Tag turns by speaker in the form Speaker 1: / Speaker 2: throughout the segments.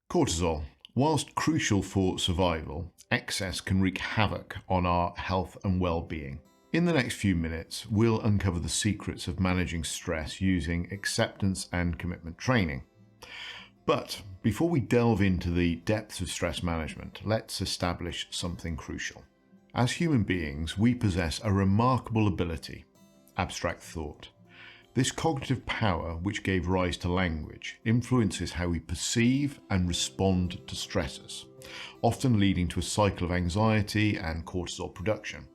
Speaker 1: Cortisol. Whilst crucial for survival, excess can wreak havoc on our health and well-being. In the next few minutes, we'll uncover the secrets of managing stress using acceptance and commitment training. But before we delve into the depths of stress management, let's establish something crucial. As human beings, we possess a remarkable ability, abstract thought. This cognitive power, which gave rise to language, influences how we perceive and respond to stressors, often leading to a cycle of anxiety and cortisol production.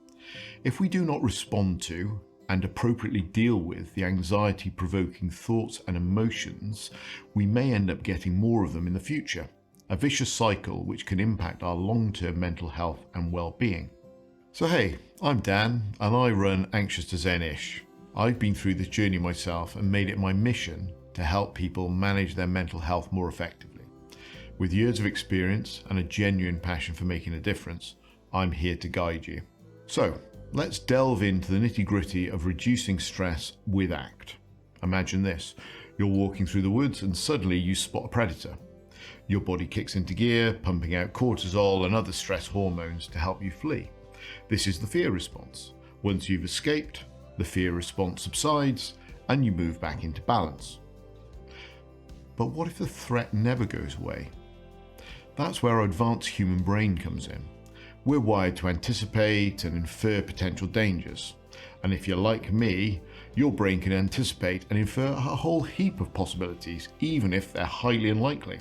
Speaker 1: If we do not respond to and appropriately deal with the anxiety-provoking thoughts and emotions, we may end up getting more of them in the future, a vicious cycle which can impact our long-term mental health and well-being. So hey, I'm Dan, and I run Anxious to Zen-ish. I've been through this journey myself and made it my mission to help people manage their mental health more effectively. With years of experience and a genuine passion for making a difference, I'm here to guide you. So, let's delve into the nitty-gritty of reducing stress with ACT. Imagine this: you're walking through the woods and suddenly you spot a predator. Your body kicks into gear, pumping out cortisol and other stress hormones to help you flee. This is the fear response. Once you've escaped, the fear response subsides and you move back into balance. But what if the threat never goes away? That's where our advanced human brain comes in. We're wired to anticipate and infer potential dangers. And if you're like me, your brain can anticipate and infer a whole heap of possibilities, even if they're highly unlikely.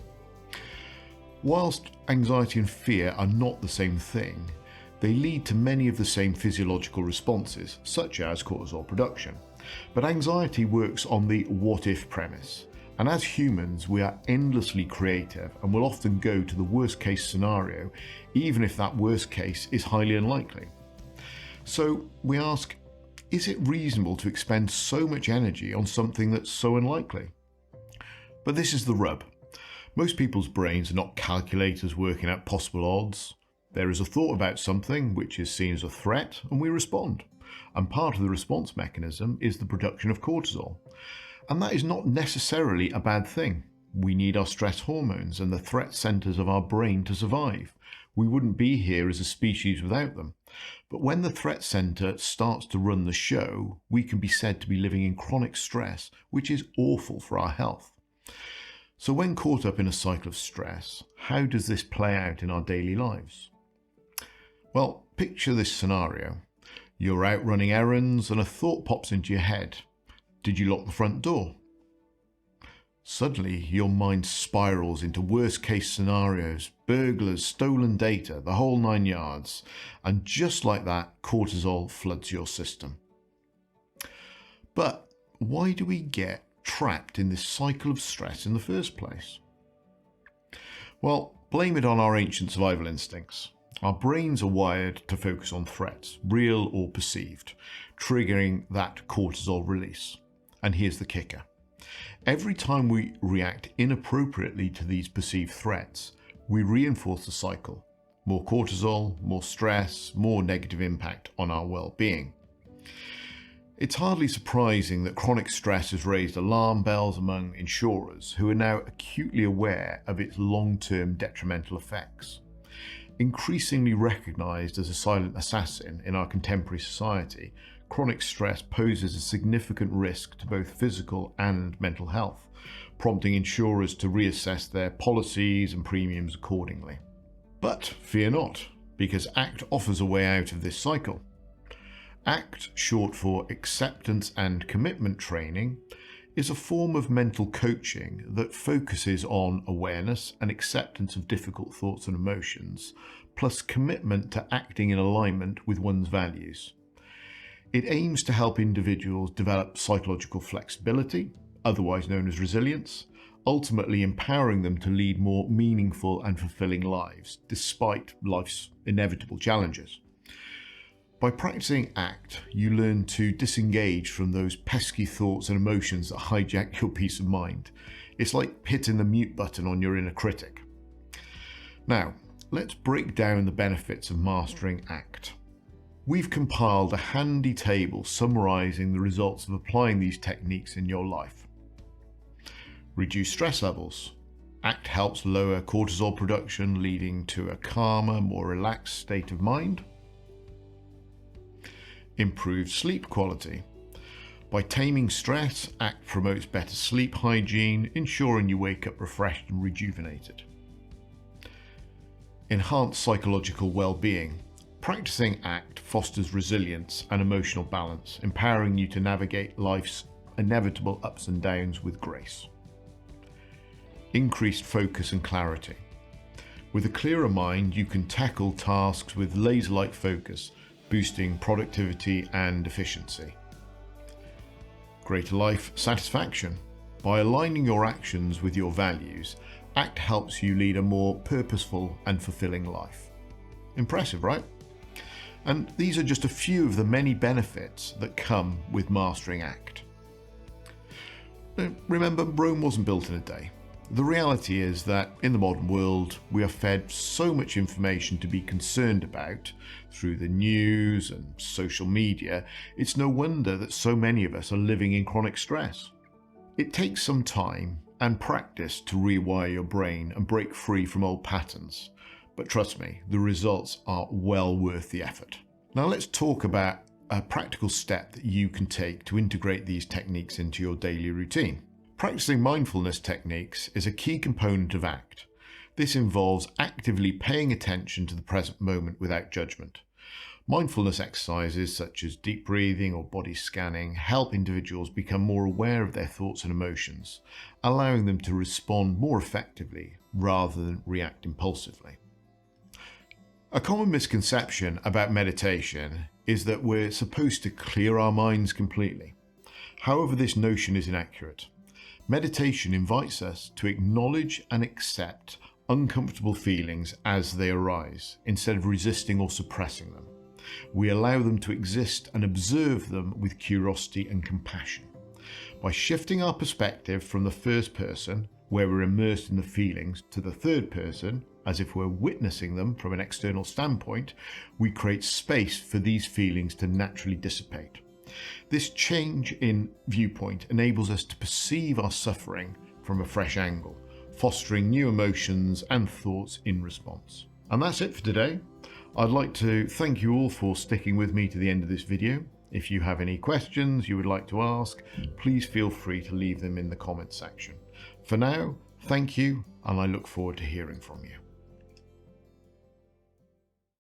Speaker 1: Whilst anxiety and fear are not the same thing, they lead to many of the same physiological responses, such as cortisol production. But anxiety works on the what-if premise. And as humans, we are endlessly creative and will often go to the worst case scenario, even if that worst case is highly unlikely. So we ask, is it reasonable to expend so much energy on something that's so unlikely? But this is the rub. Most people's brains are not calculators working out possible odds. There is a thought about something which is seen as a threat, and we respond. And part of the response mechanism is the production of cortisol. And that is not necessarily a bad thing. We need our stress hormones and the threat centers of our brain to survive. We wouldn't be here as a species without them. But when the threat center starts to run the show, we can be said to be living in chronic stress, which is awful for our health. So when caught up in a cycle of stress, how does this play out in our daily lives? Well, picture this scenario. You're out running errands and a thought pops into your head. Did you lock the front door? Suddenly, your mind spirals into worst-case scenarios, burglars, stolen data, the whole 9 yards. And just like that, cortisol floods your system. But why do we get trapped in this cycle of stress in the first place? Well, blame it on our ancient survival instincts. Our brains are wired to focus on threats, real or perceived, triggering that cortisol release. And here's the kicker. Every time we react inappropriately to these perceived threats, we reinforce the cycle. More cortisol, more stress, more negative impact on our well-being. It's hardly surprising that chronic stress has raised alarm bells among insurers, who are now acutely aware of its long-term detrimental effects. Increasingly recognized as a silent assassin in our contemporary society, chronic stress poses a significant risk to both physical and mental health, prompting insurers to reassess their policies and premiums accordingly. But fear not, because ACT offers a way out of this cycle. ACT, short for Acceptance and Commitment Training, is a form of mental coaching that focuses on awareness and acceptance of difficult thoughts and emotions, plus commitment to acting in alignment with one's values. It aims to help individuals develop psychological flexibility, otherwise known as resilience, ultimately empowering them to lead more meaningful and fulfilling lives, despite life's inevitable challenges. By practicing ACT, you learn to disengage from those pesky thoughts and emotions that hijack your peace of mind. It's like hitting the mute button on your inner critic. Now, let's break down the benefits of mastering ACT. We've compiled a handy table summarizing the results of applying these techniques in your life. Reduce stress levels. ACT helps lower cortisol production, leading to a calmer, more relaxed state of mind. Improved sleep quality. By taming stress, ACT promotes better sleep hygiene, ensuring you wake up refreshed and rejuvenated. Enhanced psychological well-being. Practicing ACT fosters resilience and emotional balance, empowering you to navigate life's inevitable ups and downs with grace. Increased focus and clarity. With a clearer mind, you can tackle tasks with laser-like focus, boosting productivity and efficiency. Greater life satisfaction. By aligning your actions with your values, ACT helps you lead a more purposeful and fulfilling life. Impressive, right? And these are just a few of the many benefits that come with mastering ACT. Remember, Rome wasn't built in a day. The reality is that in the modern world, we are fed so much information to be concerned about through the news and social media. It's no wonder that so many of us are living in chronic stress. It takes some time and practice to rewire your brain and break free from old patterns. But trust me, the results are well worth the effort. Now let's talk about a practical step that you can take to integrate these techniques into your daily routine. Practicing mindfulness techniques is a key component of ACT. This involves actively paying attention to the present moment without judgment. Mindfulness exercises such as deep breathing or body scanning help individuals become more aware of their thoughts and emotions, allowing them to respond more effectively rather than react impulsively. A common misconception about meditation is that we're supposed to clear our minds completely. However, this notion is inaccurate. Meditation invites us to acknowledge and accept uncomfortable feelings as they arise, instead of resisting or suppressing them. We allow them to exist and observe them with curiosity and compassion. By shifting our perspective from the first person, where we're immersed in the feelings, to the third person, as if we're witnessing them from an external standpoint, we create space for these feelings to naturally dissipate. This change in viewpoint enables us to perceive our suffering from a fresh angle, fostering new emotions and thoughts in response. And that's it for today. I'd like to thank you all for sticking with me to the end of this video. If you have any questions you would like to ask, please feel free to leave them in the comments section. For now, thank you, and I look forward to hearing from you.